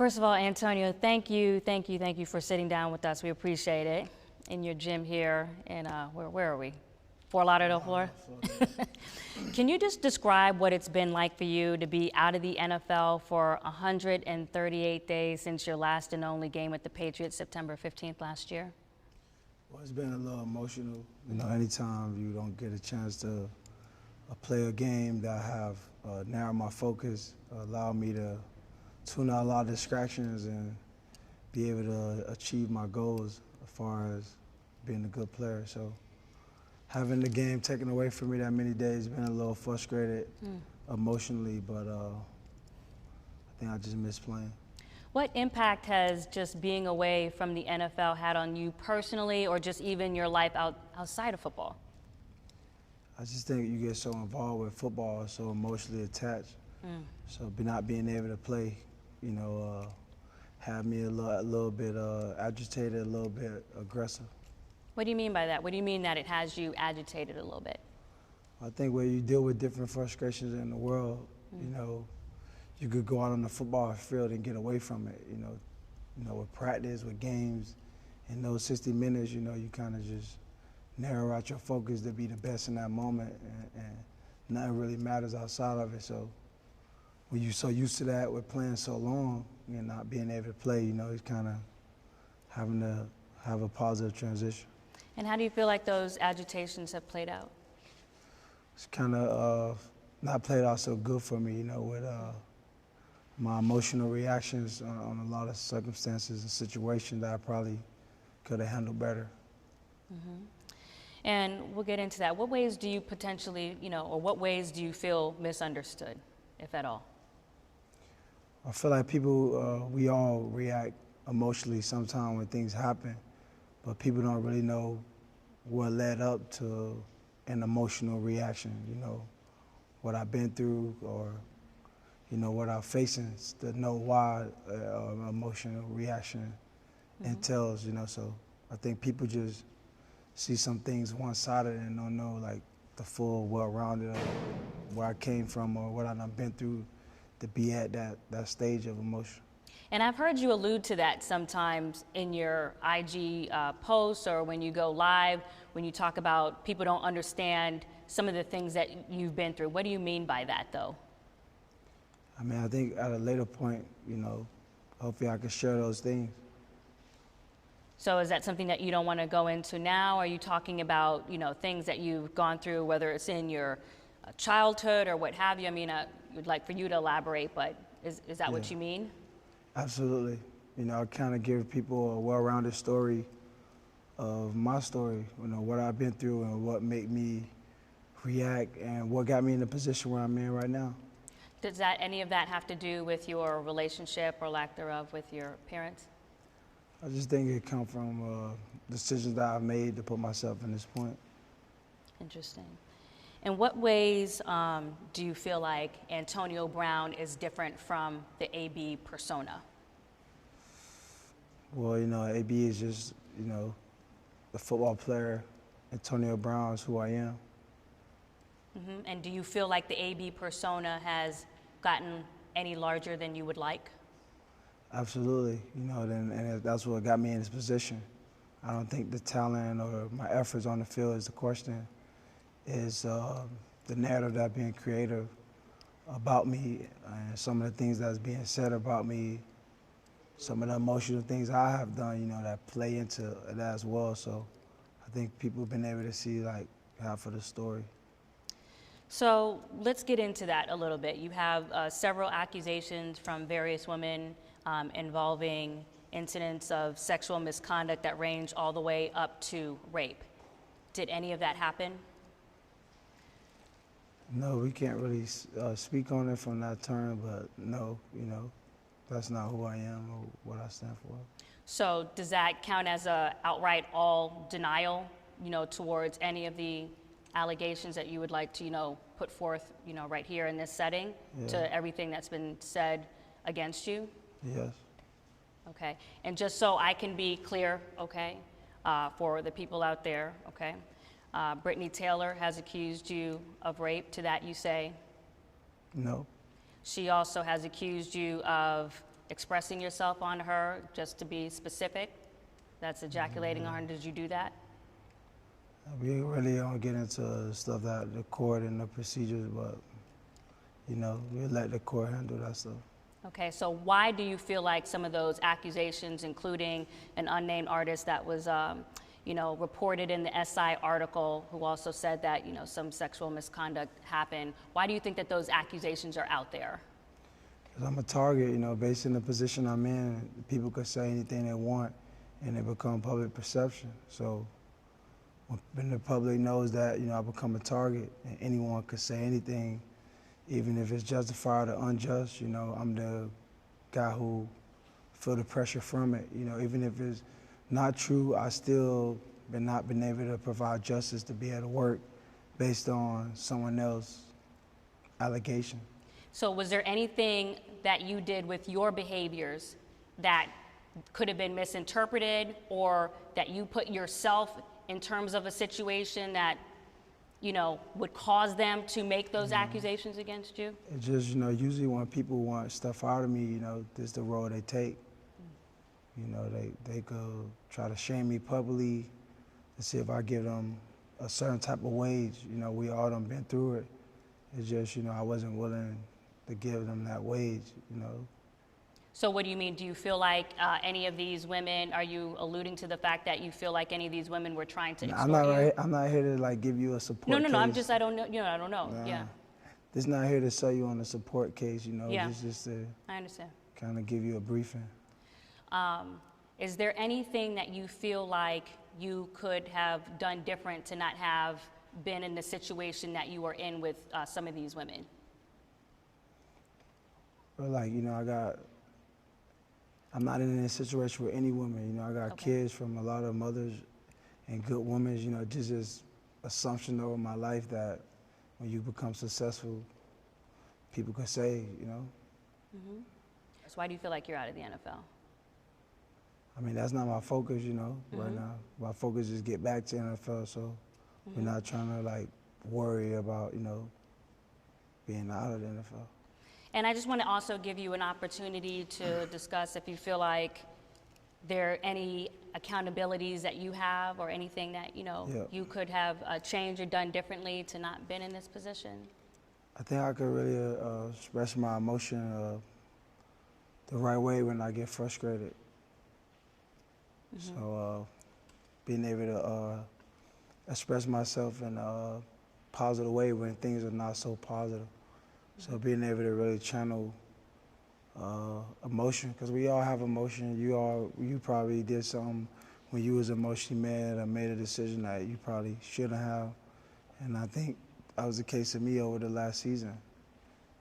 First of all, Antonio, thank you for sitting down with us. We appreciate it. In your gym here in, where are we? Fort Lauderdale, Florida? Can you just describe what it's been like for you to be out of the NFL for 138 days since your last and only game with the Patriots, September 15th last year? Well, it's been a little emotional. You know, anytime you don't get a chance to play a game that have narrowed my focus, allowed me to tune out a lot of distractions and be able to achieve my goals as far as being a good player. So having the game taken away from me that many days, been a little frustrated emotionally, but I think I just miss playing. What impact has just being away from the NFL had on you personally, or just even your life outside of football? I just think you get so involved with football, so emotionally attached. So not being able to play, you know, had me a little bit agitated, a little bit aggressive. What do you mean by that? What do you mean that it has you agitated a little bit? I think when you deal with different frustrations in the world, you know, you could go out on the football field and get away from it. You know, with practice, with games, in those 60 minutes, you know, you kind of just narrow out your focus to be the best in that moment, and nothing really matters outside of it. So when you're so used to that with playing so long and not being able to play, you know, it's kind of having to have a positive transition. And how do you feel like those agitations have played out? It's kind of not played out so good for me, you know, with my emotional reactions on a lot of circumstances and situations that I probably could have handled better. And we'll get into that. What ways do you potentially, you know, or what ways do you feel misunderstood, if at all? I feel like people, we all react emotionally sometimes when things happen, but people don't really know what led up to an emotional reaction, you know, what I've been through or, you know, what I'm facing to know why an emotional reaction entails, you know. So I think people just see some things one-sided and don't know, like, the full well-rounded where I came from or what I've been through to be at that stage of emotion. And I've heard you allude to that sometimes in your IG posts or when you go live, when you talk about people don't understand some of the things that you've been through. What do you mean by that, though? I mean, I think at a later point, you know, hopefully I can share those things. So is that something that you don't want to go into now? Are you talking about, you know, things that you've gone through, whether it's in your childhood or what have you? I mean, would like for you to elaborate, but is that what you mean? Absolutely. You know, I kind of give people a well-rounded story of my story, you know, what I've been through and what made me react and what got me in the position where I'm in right now. Does that any of that have to do with your relationship or lack thereof with your parents? I just think it comes from decisions that I've made to put myself in this point. Interesting. In what ways do you feel like Antonio Brown is different from the AB persona? Well, you know, AB is just, you know, the football player. Antonio Brown is who I am. And do you feel like the AB persona has gotten any larger than you would like? Absolutely. You know, and that's what got me in this position. I don't think the talent or my efforts on the field is the question. Is the narrative that's being created about me and some of the things that's being said about me, some of the emotional things I have done, you know, that play into that as well. So I think people have been able to see, like, half of the story. So let's get into that a little bit. You have several accusations from various women involving incidents of sexual misconduct that range all the way up to rape. Did any of that happen? No, we can't really speak on it from that term, but no, you know, that's not who I am or what I stand for. So does that count as a outright all denial, you know, towards any of the allegations that you would like to, you know, put forth, you know, right here in this setting to everything that's been said against you? Yes. Okay. And just so I can be clear, okay, for the people out there, okay, Brittany Taylor has accused you of rape. To that you say? No. She also has accused you of expressing yourself on her, just to be specific. That's ejaculating on her. Did you do that? We really don't get into stuff that the court and the procedures, but, you know, we let the court handle that stuff. Okay, so why do you feel like some of those accusations, including an unnamed artist that was, you know, reported in the SI article, who also said that, you know, some sexual misconduct happened, why do you think that those accusations are out there? Because I'm a target, you know, based on the position I'm in, people could say anything they want and it become public perception. So when the public knows that, you know, I become a target and anyone could say anything, even if it's justified or unjust, you know, I'm the guy who feel the pressure from it. You know, even if it's not true, I still not been able to provide justice to be able to work based on someone else's allegation. So was there anything that you did with your behaviors that could have been misinterpreted, or that you put yourself in terms of a situation that, you know, would cause them to make those accusations against you? It's just, you know, usually when people want stuff out of me, you know, this is the road they take. You know, they go try to shame me publicly to see if I give them a certain type of wage. You know, we all done been through it. It's just, you know, I wasn't willing to give them that wage, you know. So what do you mean? Do you feel like any of these women, are you alluding to the fact that you feel like any of these women were trying to extort you? I'm not here to like give you a support No, case. I don't know, you know, I don't know, Nah. yeah. This not here to sell you on a support case, you know. Yeah. This just to I understand. kind of give you a briefing. Is there anything that you feel like you could have done different to not have been in the situation that you were in with some of these women? But like, you know, I'm not in a situation with any woman. You know, I got kids from a lot of mothers and good women. You know, just this assumption over my life that when you become successful, people can say, you know. Mm-hmm. So why do you feel like you're out of the NFL? I mean, that's not my focus, you know, right now. My focus is get back to NFL, so we're not trying to like worry about, you know, being out of the NFL. And I just want to also give you an opportunity to discuss if you feel like there are any accountabilities that you have or anything that, you know, you could have changed or done differently to not been in this position. I think I could really express my emotion the right way when I get frustrated. So being able to express myself in a positive way when things are not so positive. So being able to really channel emotion, because we all have emotion. You probably did something when you was emotionally mad or made a decision that you probably shouldn't have. And I think that was the case of me over the last season.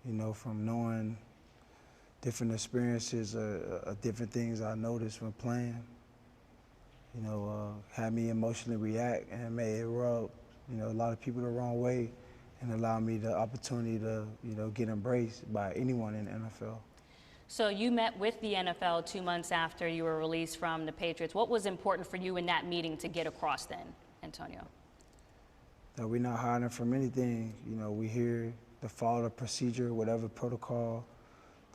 You know, from knowing different experiences, different things I noticed when playing. You know, had me emotionally react and made it rub, you know, a lot of people the wrong way, and allow me the opportunity to, you know, get embraced by anyone in the NFL. So you met with the NFL 2 months after you were released from the Patriots. What was important for you in that meeting to get across then, Antonio? That we're not hiding from anything. You know, we here to follow the procedure, whatever protocol,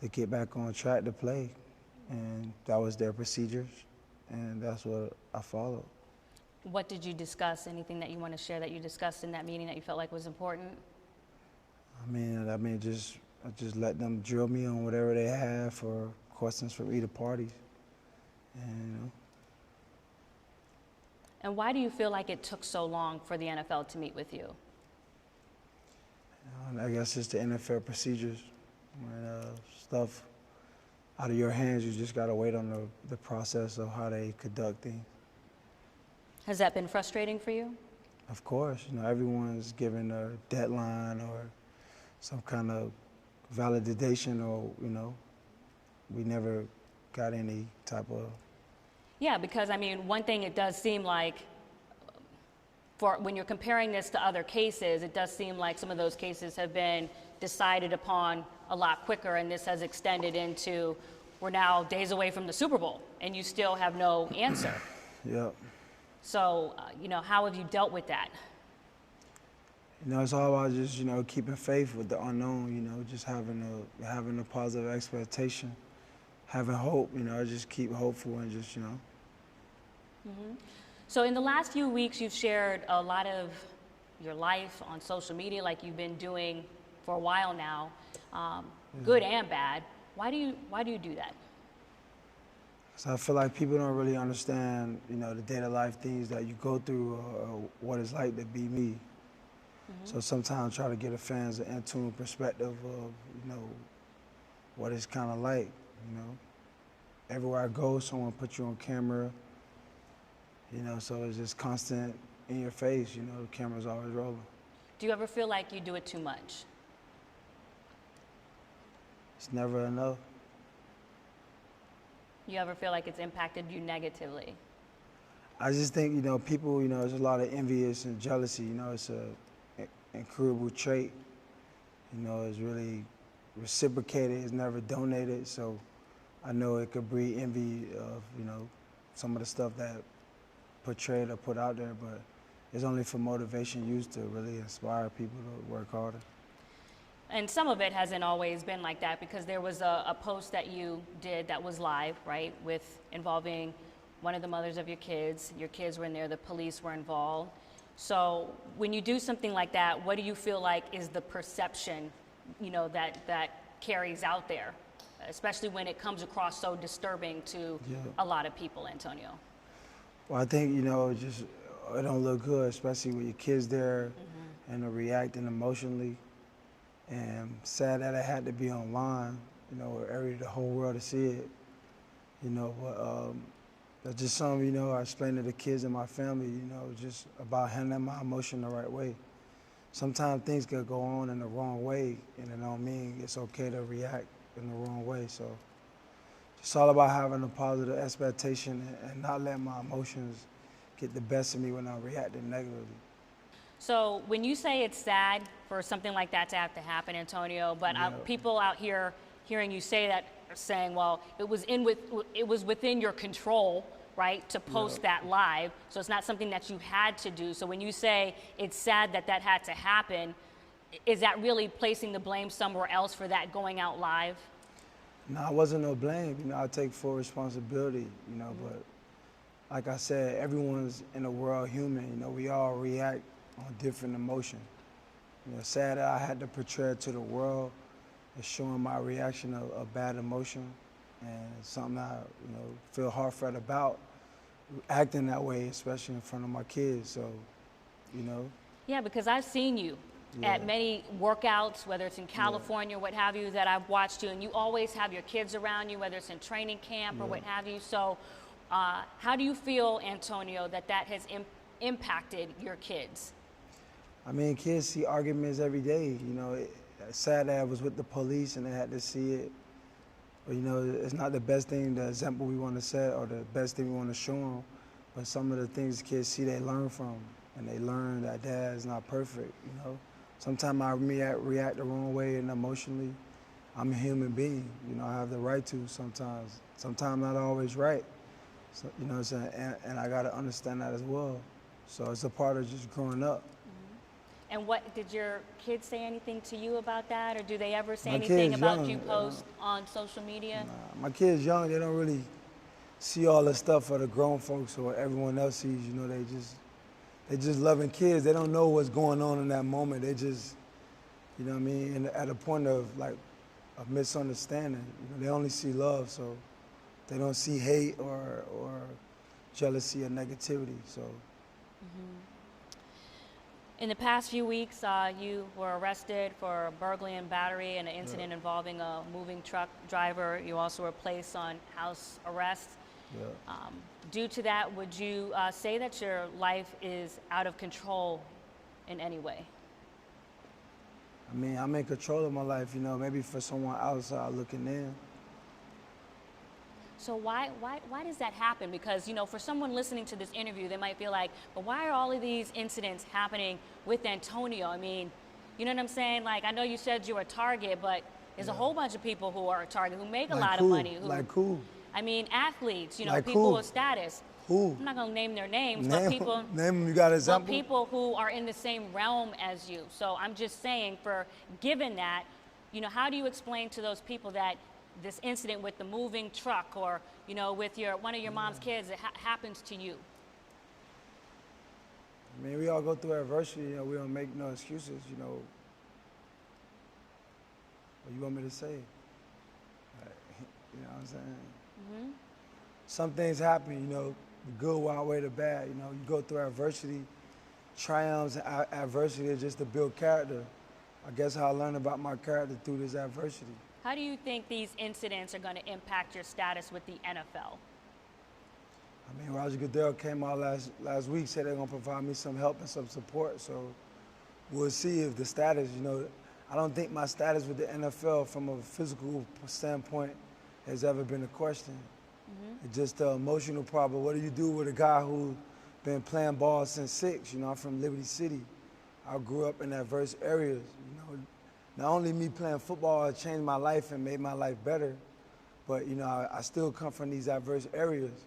to get back on track to play. And that was their procedures, and that's what I followed. What did you discuss? Anything that you want to share that you discussed in that meeting that you felt like was important? I mean, just let them drill me on whatever they have for questions from either parties. And, you know. And why do you feel like it took so long for the NFL to meet with you? I guess it's the NFL procedures. When stuff out of your hands, you just gotta wait on the process of how they conduct things. Has that been frustrating for you? Of course, you know, everyone's given a deadline or some kind of validation, or, you know, we never got any type of. Yeah, because I mean, one thing it does seem like, for when you're comparing this to other cases, it does seem like some of those cases have been decided upon a lot quicker, and this has extended into, we're now days away from the Super Bowl, and you still have no answer. Yep. So, you know, how have you dealt with that? You know, it's all about just, you know, keeping faith with the unknown, you know, just having a positive expectation, having hope, just keep hopeful and just, So in the last few weeks, you've shared a lot of your life on social media, like you've been doing for a while now, good and bad. Why do you do that? So I feel like people don't really understand, the day-to-day life things that you go through or what it's like to be me. So sometimes I try to give the fans an in-tune perspective of, what it's kind of like, Everywhere I go, someone puts you on camera, so it's just constant in your face, the camera's always rolling. Do you ever feel like you do it too much? It's never enough. You ever feel like it's impacted you negatively? I just think, people, there's a lot of envious and jealousy, it's a incurable trait. It's really reciprocated, it's never donated, so I know it could breed envy of, some of the stuff that portrayed or put out there, but it's only for motivation used to really inspire people to work harder. And some of it hasn't always been like that, because there was a post that you did that was live, right, involving one of the mothers of your kids. Your kids were in there, the police were involved. So when you do something like that, what do you feel like is the perception, that carries out there, especially when it comes across so disturbing to a lot of people, Antonio? Well, I think, just it don't look good, especially with your kids there and they're reacting emotionally. And sad that it had to be online, where the whole world to see it. But that's just something, I explain to the kids and my family, just about handling my emotion the right way. Sometimes things could go on in the wrong way, and it don't mean it's okay to react in the wrong way. So it's all about having a positive expectation and not letting my emotions get the best of me when I'm reacting negatively. So when you say it's sad for something like that to have to happen, Antonio, but people out here hearing you say that are saying, well, it was within your control, right, to post that live. So it's not something that you had to do. So when you say it's sad that that had to happen, is that really placing the blame somewhere else for that going out live? No, it wasn't no blame. I take full responsibility, but like I said, everyone's in the world human. We all react on different emotion. Sad that I had to portray it to the world is showing my reaction of bad emotion, and something I feel heartfelt about acting that way, especially in front of my kids. So, Yeah, because I've seen you at many workouts, whether it's in California or what have you, that I've watched you, and you always have your kids around you, whether it's in training camp or what have you. So how do you feel, Antonio, that has impacted your kids? I mean, kids see arguments every day. It's sad that I was with the police and they had to see it. But, it's not the best thing, the example we want to set or the best thing we want to show them. But some of the things kids see, they learn from. And they learn that dad is not perfect, Sometimes I react the wrong way and emotionally. I'm a human being, I have the right to sometimes. Sometimes not always right. So, what I'm saying? And I got to understand that as well. So it's a part of just growing up. And what did your kids say anything to you about that, or do they ever say anything about young, you post on social media? Nah, my kids young, they don't really see all the stuff for the grown folks or everyone else sees. They just loving kids. They don't know what's going on in that moment. They just, and at a point of like a misunderstanding, they only see love, so they don't see hate or jealousy or negativity. So. In the past few weeks, you were arrested for burglary and battery in an incident involving a moving truck driver. You also were placed on house arrest. Due to that, would you say that your life is out of control in any way? I mean, I'm in control of my life, maybe for someone outside looking in. So why does that happen? Because, for someone listening to this interview, they might feel like, but why are all of these incidents happening with Antonio? I mean, you know what I'm saying? Like, I know you said you're a target, but there's a whole bunch of people who are a target, who make a lot of money. Who? I mean, athletes, like people who? of status. Who? I'm not going to name their names, but people. Name them, you got an example? But people who are in the same realm as you. So I'm just saying, given that, how do you explain to those people that this incident with the moving truck, or with one of your mom's kids, it happens to you? I mean, we all go through adversity. We don't make no excuses. What you want me to say? You know what I'm saying? Mm-hmm. Some things happen. The good will outweigh the bad. You go through adversity. Triumphs and adversity is just to build character. I guess how I learned about my character through this adversity. How do you think these incidents are going to impact your status with the NFL? I mean, Roger Goodell came out last week, said they're going to provide me some help and some support. So we'll see if the status, I don't think my status with the NFL from a physical standpoint has ever been a question. Mm-hmm. It's just the emotional problem. What do you do with a guy who's been playing ball since 6? I'm from Liberty City. I grew up in diverse areas. Not only me playing football changed my life and made my life better, but I still come from these diverse areas.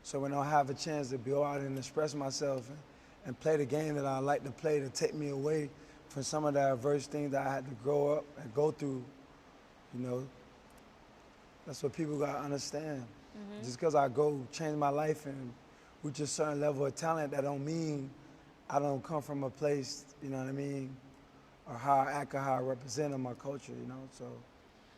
So when I have a chance to go out and express myself and play the game that I like to play, to take me away from some of the adverse things that I had to grow up and go through, that's what people got to understand. Mm-hmm. Just because I change my life and reach a certain level of talent, that don't mean I don't come from a place, you know what I mean, or how I act or how I represent in my culture,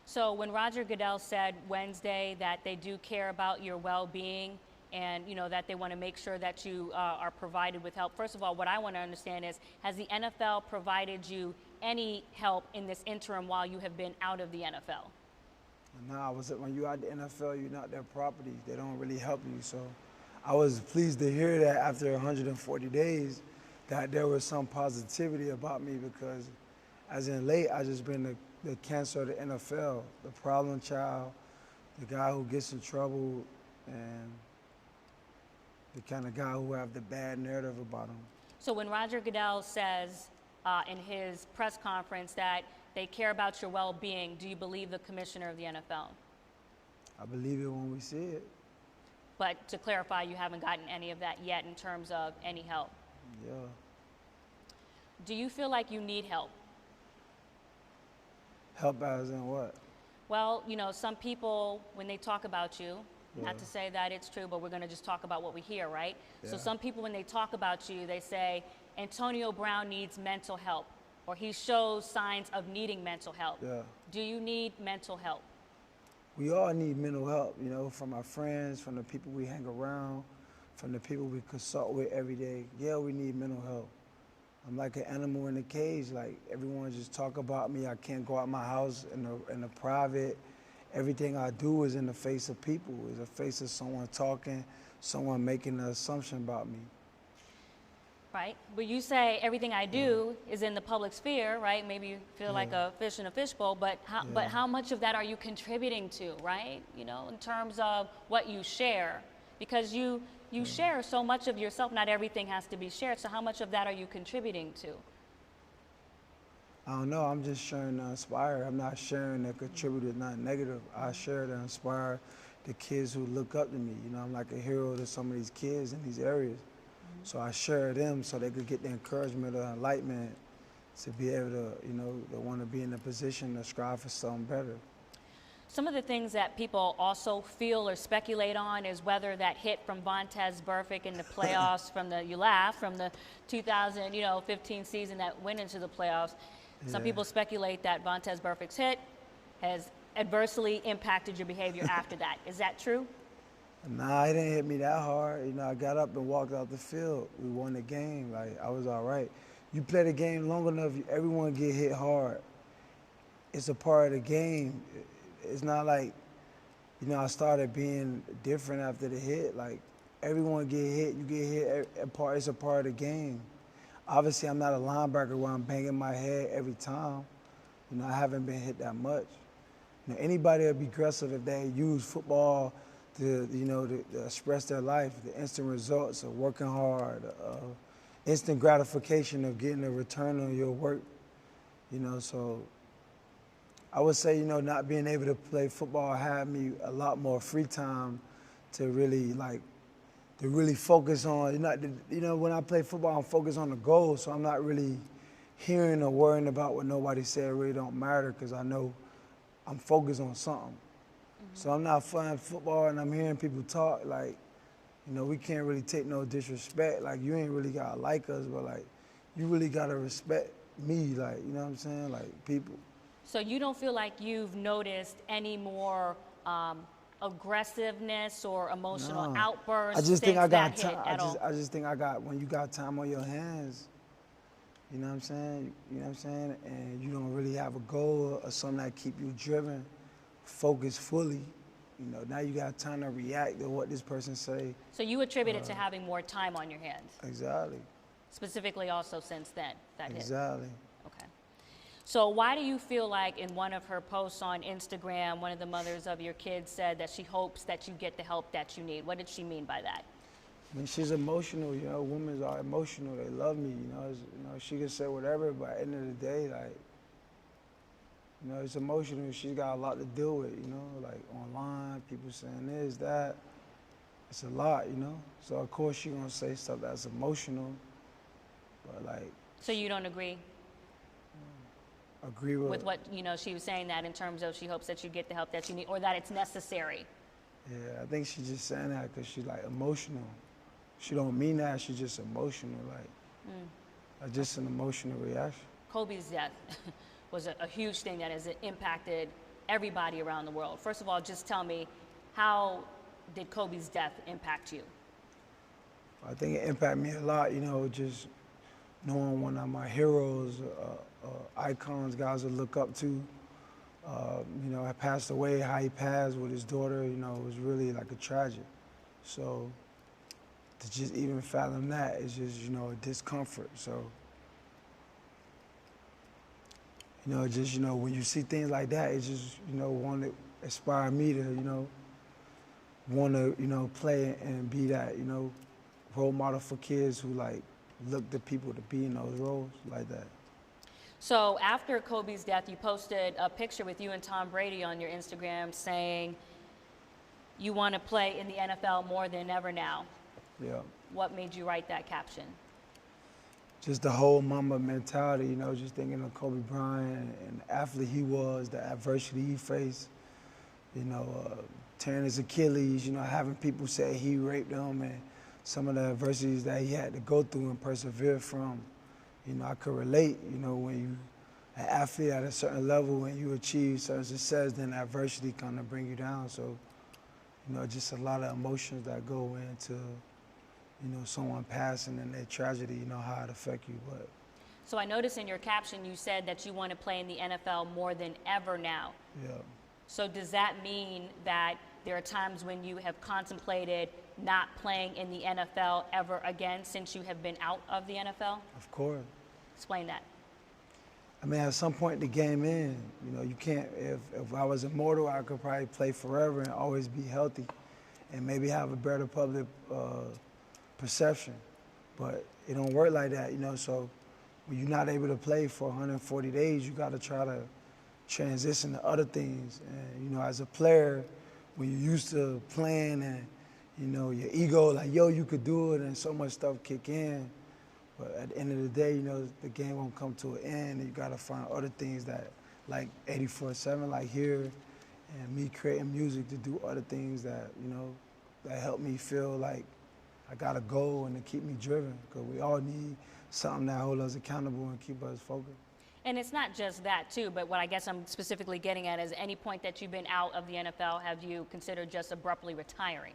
So when Roger Goodell said Wednesday that they do care about your well-being and, that they want to make sure that you are provided with help, first of all, what I want to understand is, has the NFL provided you any help in this interim while you have been out of the NFL? No, when you're out the NFL, you're not their property. They don't really help you. So I was pleased to hear that after 140 days that there was some positivity about me, because as in late, I just been the cancer of the NFL, the problem child, the guy who gets in trouble, and the kind of guy who have the bad narrative about him. So when Roger Goodell says in his press conference that they care about your well-being, do you believe the commissioner of the NFL? I believe it when we see it. But to clarify, you haven't gotten any of that yet in terms of any help? Yeah. Do you feel like you need help? Help as in what? Well, some people, when they talk about you, not to say that it's true, but we're going to just talk about what we hear, right? Yeah. So some people, when they talk about you, they say, Antonio Brown needs mental help, or he shows signs of needing mental help. Yeah. Do you need mental help? We all need mental help, from our friends, from the people we hang around, from the people we consult with every day. Yeah, we need mental help. I'm like an animal in a cage. Like, everyone just talk about me. I can't go out my house in the private. Everything I do is in the face of people. It's the face of someone talking, someone making an assumption about me. Right, but you say everything I do is in the public sphere, right? Maybe you feel like a fish in a fishbowl, but how much of that are you contributing to, right? In terms of what you share, because you share so much of yourself. Not everything has to be shared. So how much of that are you contributing to? I don't know. I'm just sharing to inspire. I'm not sharing to contribute to nothing negative. I share to inspire the kids who look up to me. I'm like a hero to some of these kids in these areas. Mm-hmm. So I share them so they could get the encouragement or enlightenment to be able to, they want to be in a position to strive for something better. Some of the things that people also feel or speculate on is whether that hit from Vontaze Burfict in the playoffs from the 2015 season that went into the playoffs. Some people speculate that Vontaze Burfict's hit has adversely impacted your behavior after that. Is that true? Nah, it didn't hit me that hard. I got up and walked out the field. We won the game. Like, I was all right. You play the game long enough, everyone get hit hard. It's a part of the game. It's not like, I started being different after the hit. Like, everyone get hit. You get hit. It's a part of the game. Obviously, I'm not a linebacker where I'm banging my head every time. I haven't been hit that much. Anybody will be aggressive if they use football to express their life, the instant results of working hard, instant gratification of getting a return on your work. So I would say, not being able to play football had me a lot more free time to really focus on, when I play football, I'm focused on the goal, so I'm not really hearing or worrying about what nobody said. It really don't matter, because I know I'm focused on something. So I'm not playing football and I'm hearing people talk like, you know, we can't really take no disrespect. Like, you ain't really gotta like us, but like, you really gotta respect me. Like, you know what I'm saying? Like, people. So you don't feel like you've noticed any more aggressiveness or emotional Nah. outbursts I just think since I got that hit time. at all? I just think I got, when you got time on your hands, you know what I'm saying? You know what I'm saying? And you don't really have a goal or something that keep you driven, focused fully. You know, now you got time to react to what this person say. So you attribute it to having more time on your hands, Exactly. specifically also since then, that hit? Exactly. Okay. So why do you feel like in one of her posts on Instagram, one of the mothers of your kids said that she hopes that you get the help that you need? What did she mean by that? I mean, she's emotional, you know, women are emotional, they love me, you know, she can say whatever, but at the end of the day, like, you know, it's emotional, she's got a lot to deal with, you know, like online, people saying this, that, it's a lot, you know, so of course she's gonna say stuff that's emotional, but like. So you don't agree Agree with what, you know, she was saying that in terms of she hopes that you get the help that you need or that it's necessary? Yeah, I think she's just saying that because she's like emotional. She don't mean that, she's just emotional, like just an emotional reaction. Kobe's death was a huge thing that has impacted everybody around the world. First of all, just tell me, how did Kobe's death impact you? I think it impacted me a lot, you know, just knowing one of my heroes, icons, guys to look up to, you know, had passed away, how he passed with his daughter, you know, it was really like a tragedy. So to just even fathom that is just, you know, a discomfort. So, you know, just, you know, when you see things like that, it just, you know, want to inspire me to, you know, want to, you know, play and be that, you know, role model for kids who like look to people to be in those roles like that. So after Kobe's death, you posted a picture with you and Tom Brady on your Instagram saying you want to play in the NFL more than ever now. Yeah. What made you write that caption? Just the whole Mamba mentality, you know, just thinking of Kobe Bryant and the athlete he was, the adversity he faced, you know, tearing his Achilles, you know, having people say he raped him and some of the adversities that he had to go through and persevere from. You know, I could relate, you know, when you an athlete at a certain level, when you achieve certain success, then adversity kind of bring you down. So, you know, just a lot of emotions that go into, you know, someone passing and their tragedy, you know, how it affect you. But So I noticed in your caption you said that you want to play in the NFL more than ever now. yeah. So does that mean that there are times when you have contemplated not playing in the NFL ever again since you have been out of the NFL? Of course. Explain that. I mean, at some point the game ends. You know, you can't, if I was immortal, I could probably play forever and always be healthy and maybe have a better public perception. But it don't work like that, you know, so when you're not able to play for 140 days, you got to try to transition to other things. And, you know, as a player, when you're used to playing and, you know, your ego, like, yo, you could do it, and so much stuff kick in. But at the end of the day, you know, the game won't come to an end, and you got to find other things that, like 84/7, like here, and me creating music to do other things that, you know, that help me feel like I got a goal and to keep me driven, because we all need something that hold us accountable and keep us focused. And it's not just that too, but what I guess I'm specifically getting at is any point that you've been out of the NFL, have you considered just abruptly retiring?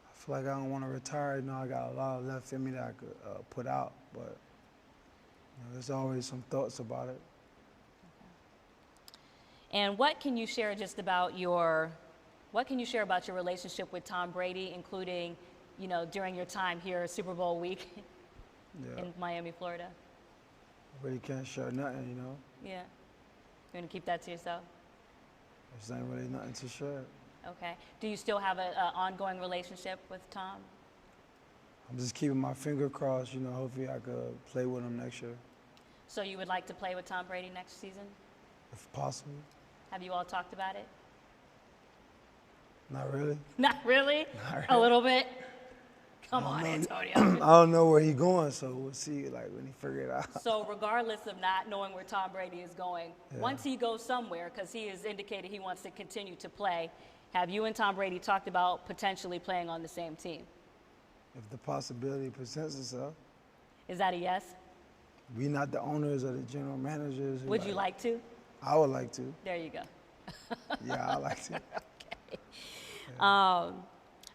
I feel like I don't want to retire. You know, I got a lot left in me that I could put out, but you know, there's always some thoughts about it. And what can you share about your relationship with Tom Brady, including, you know, during your time here, Super Bowl week in Miami, Florida? I really can't share nothing, you know. Yeah. You want to keep that to yourself? There's not really nothing to share. Okay. Do you still have an ongoing relationship with Tom? I'm just keeping my finger crossed, you know, hopefully I could play with him next year. So you would like to play with Tom Brady next season? If possible. Have you all talked about it? Not really. Not really? Not really. A little bit? Come on, Antonio. I don't know where he's going, so we'll see like when he figure it out. So regardless of not knowing where Tom Brady is going, once he goes somewhere, because he has indicated he wants to continue to play, have you and Tom Brady talked about potentially playing on the same team? If the possibility presents itself. Is that a yes? We not the owners or the general managers. Would you like to? I would like to. There you go. Yeah, I like to. Okay.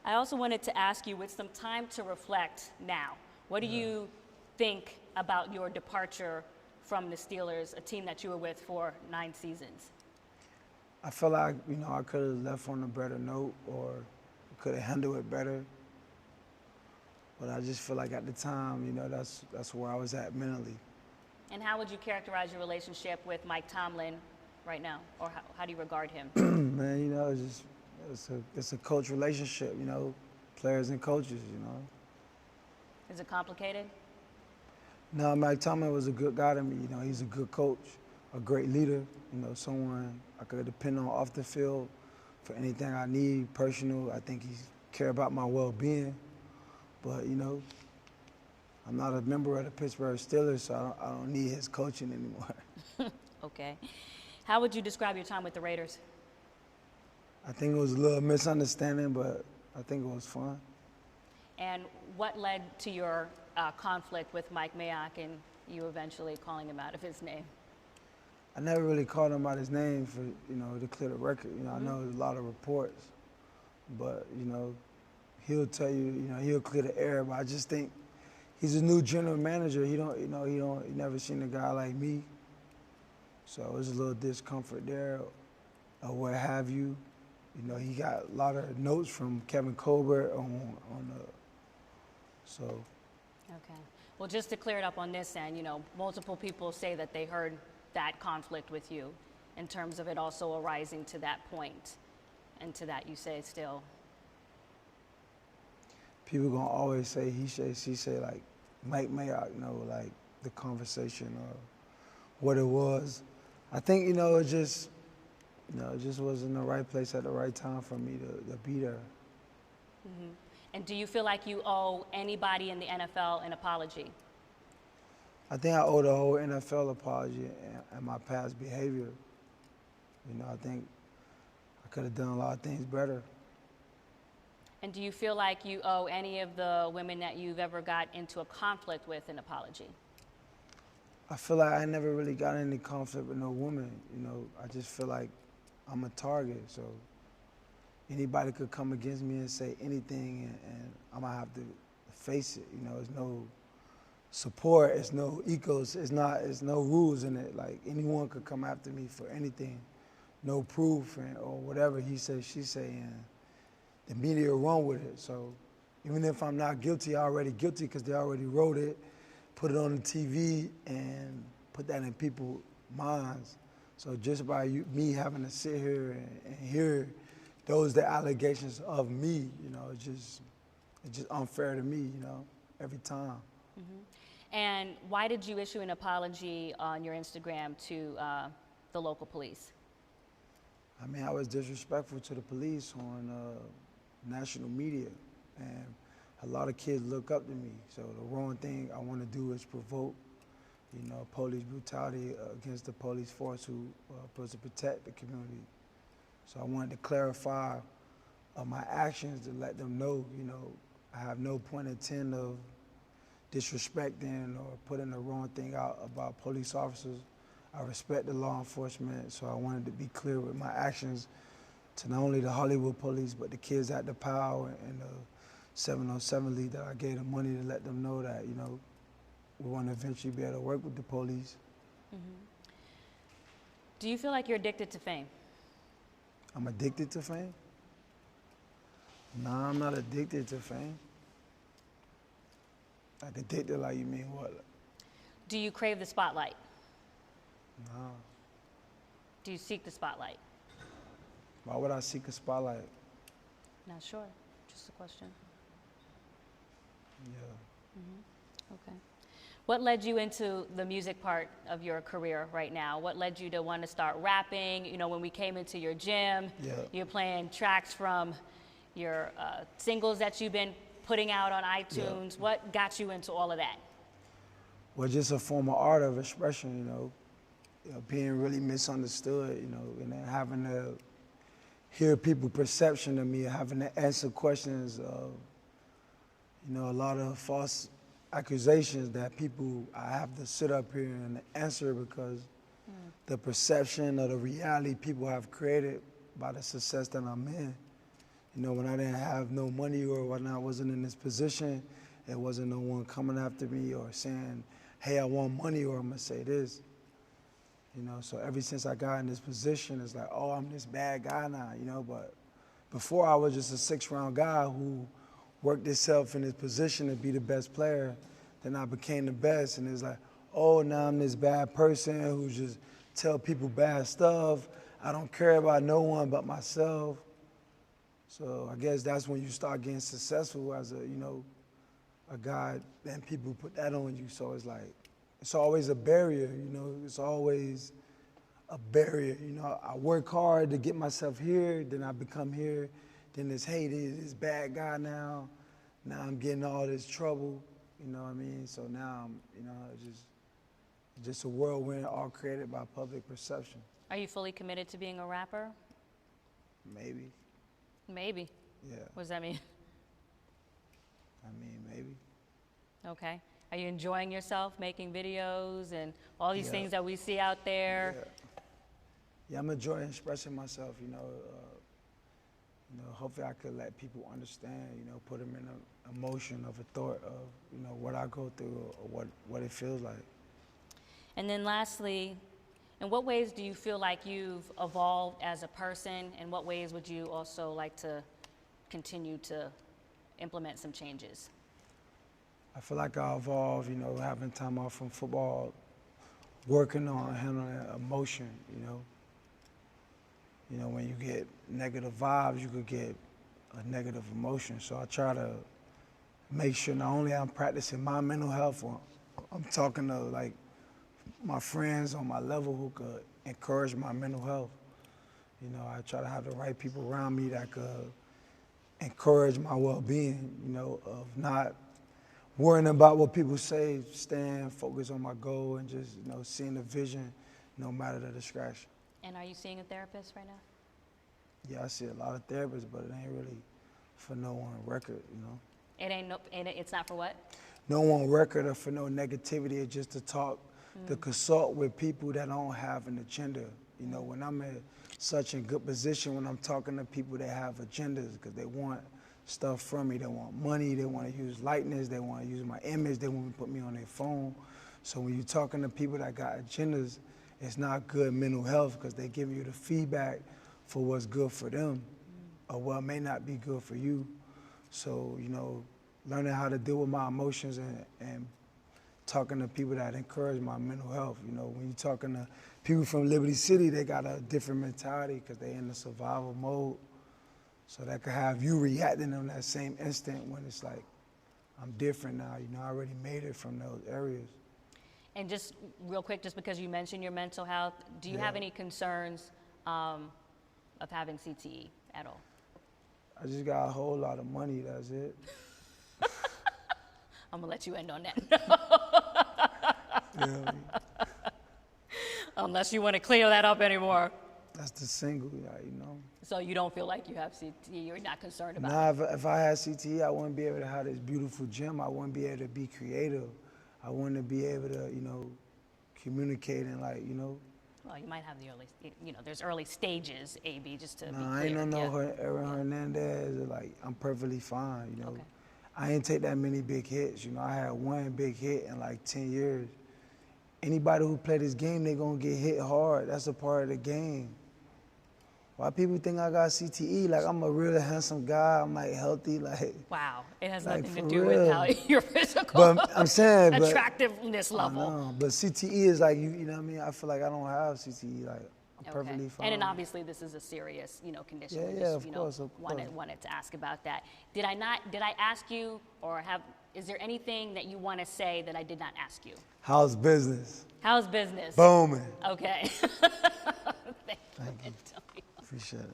I also wanted to ask you, with some time to reflect now, what do you think about your departure from the Steelers, a team that you were with for 9 seasons? I feel like, I could have left on a better note or could have handled it better. But I just feel like at the time, that's where I was at mentally. And how would you characterize your relationship with Mike Tomlin right now? Or how do you regard him? Man, it's a coach relationship, players and coaches, Is it complicated? No, Mike Tomlin was a good guy to me. He's a good coach, a great leader, someone I could depend on off the field for anything I need, personal. I think he cares about my well-being. But, I'm not a member of the Pittsburgh Steelers, so I don't need his coaching anymore. Okay. How would you describe your time with the Raiders? I think it was a little misunderstanding, but I think it was fun. And what led to your conflict with Mike Mayock and you eventually calling him out of his name? I never really called him out his name for, to clear the record. I know there's a lot of reports, but, he'll tell you, he'll clear the air, but I just think he's a new general manager. He never seen a guy like me. So there's a little discomfort there or what have you. He got a lot of notes from Kevin Colbert so. Okay. Well, just to clear it up on this end, multiple people say that they heard that conflict with you in terms of it also arising to that point. And to that you say still. People gonna always say he say, she say, like Mike Mayock, like the conversation or what it was. I think, it just was in the right place at the right time for me to be there. Mm-hmm. And do you feel like you owe anybody in the NFL an apology? I think I owe the whole NFL apology and my past behavior. I think I could have done a lot of things better. And do you feel like you owe any of the women that you've ever got into a conflict with an apology? I feel like I never really got any conflict with no woman. I just feel like I'm a target. So anybody could come against me and say anything, and I'm gonna have to face it. There's no support, it's no ecos, it's no rules in it. Like anyone could come after me for anything, no proof or whatever he say, she say, and the media run with it. So even if I'm not guilty, I'm already guilty because they already wrote it, put it on the TV, and put that in people's minds. So just by me having to sit here and hear the allegations of me, it's just unfair to me, every time. Mm-hmm. And why did you issue an apology on your Instagram to the local police? I mean, I was disrespectful to the police on national media, and a lot of kids look up to me. So the wrong thing I want to do is provoke, police brutality against the police force who supposed to protect the community. So I wanted to clarify my actions to let them know, I have no point intent of disrespecting or putting the wrong thing out about police officers. I respect the law enforcement, so I wanted to be clear with my actions to not only the Hollywood police, but the kids at the POW and the 707 League that I gave them money to let them know that, we want to eventually be able to work with the police. Mm-hmm. Do you feel like you're addicted to fame? I'm addicted to fame? Nah, I'm not addicted to fame. Like addicted, like you mean what? Do you crave the spotlight? No. Do you seek the spotlight? Why would I seek a spotlight? Not sure. Just a question. Yeah. Mm-hmm. Okay. What led you into the music part of your career right now? What led you to want to start rapping? When we came into your gym, you're playing tracks from your singles that you've been putting out on iTunes. Yeah. What got you into all of that? Well, just a form of art of expression, being really misunderstood, and then having to hear people's perception of me, having to answer questions of, a lot of false accusations that I have to sit up here and answer because the perception of the reality people have created by the success that I'm in. When I didn't have no money or when I wasn't in this position, it wasn't no one coming after me or saying, hey, I want money, or I'm gonna say this. So ever since I got in this position, it's like, oh, I'm this bad guy now, but before I was just a 6th-round guy who worked himself in his position to be the best player. Then I became the best, and it's like, oh, now I'm this bad person who just tell people bad stuff. I don't care about no one but myself. So I guess that's when you start getting successful as a guy, then people put that on you. So it's like, it's always a barrier, it's always a barrier. I work hard to get myself here, then I become here, then it's, hey, this bad guy now I'm getting all this trouble, you know what I mean? So now I'm, just a whirlwind all created by public perception. Are you fully committed to being a rapper? Maybe. Maybe? Yeah. What does that mean? I mean, maybe. Okay. Are you enjoying yourself making videos and all these Yeah. things that we see out there? Yeah, I'm enjoying expressing myself, hopefully I could let people understand, put them in an emotion of a thought of, what I go through or what it feels like. And then lastly, in what ways do you feel like you've evolved as a person? In what ways would you also like to continue to implement some changes? I feel like I evolved, having time off from football, working on handling emotion, when you get negative vibes, you could get a negative emotion. So I try to make sure not only I'm practicing my mental health, or I'm talking to like my friends on my level who could encourage my mental health. I try to have the right people around me that could encourage my well-being, of not worrying about what people say, staying focused on my goal and just, seeing the vision no matter the distraction. And are you seeing a therapist right now? Yeah, I see a lot of therapists, but it ain't really for no one record, It ain't it's not for what? No one record or for no negativity, it's just to talk, to consult with people that don't have an agenda. When I'm in such a good position, when I'm talking to people that have agendas, because they want stuff from me, they want money, they want to use likeness, they want to use my image, they want to put me on their phone. So when you're talking to people that got agendas, it's not good mental health because they give you the feedback for what's good for them or what may not be good for you. So, learning how to deal with my emotions and talking to people that encourage my mental health. When you're talking to people from Liberty City, they got a different mentality because they're in the survival mode. So that could have you reacting on that same instant when it's like, I'm different now, I already made it from those areas. And just real quick, just because you mentioned your mental health, do you have any concerns of having CTE at all? I just got a whole lot of money, that's it. I'm gonna let you end on that. Yeah, Unless you want to clear that up anymore. that's the single, So you don't feel like you have CTE, you're not concerned about it? Nah, if I had CTE, I wouldn't be able to have this beautiful gym. I wouldn't be able to be creative. I wouldn't be able to, communicate and Well, you might have the early, there's early stages, AB, just to be Nah, I clear. ain't Aaron Hernandez. I'm perfectly fine, Okay. I ain't take that many big hits. I had one big hit in 10 years. Anybody who play this game, they gonna get hit hard. That's a part of the game. Why people think I got CTE? I'm a real handsome guy. I'm healthy. Wow, it has Like, nothing to for do with real. how your physical But I'm saying, attractiveness I level. know. But CTE is you know what I mean? I feel like I don't have CTE. I'm perfectly fine. And then obviously this is a serious, condition. Yeah, We yeah, just, of course. wanted to ask about that. Did I ask you is there anything that you want to say that I did not ask you? How's business? How's business? Booming. Okay. Thank you. Tell me. Appreciate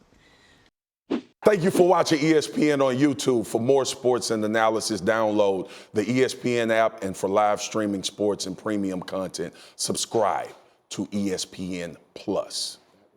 it. Thank you for watching ESPN on YouTube. For more sports and analysis, download the ESPN app, and for live streaming sports and premium content, subscribe to ESPN Plus.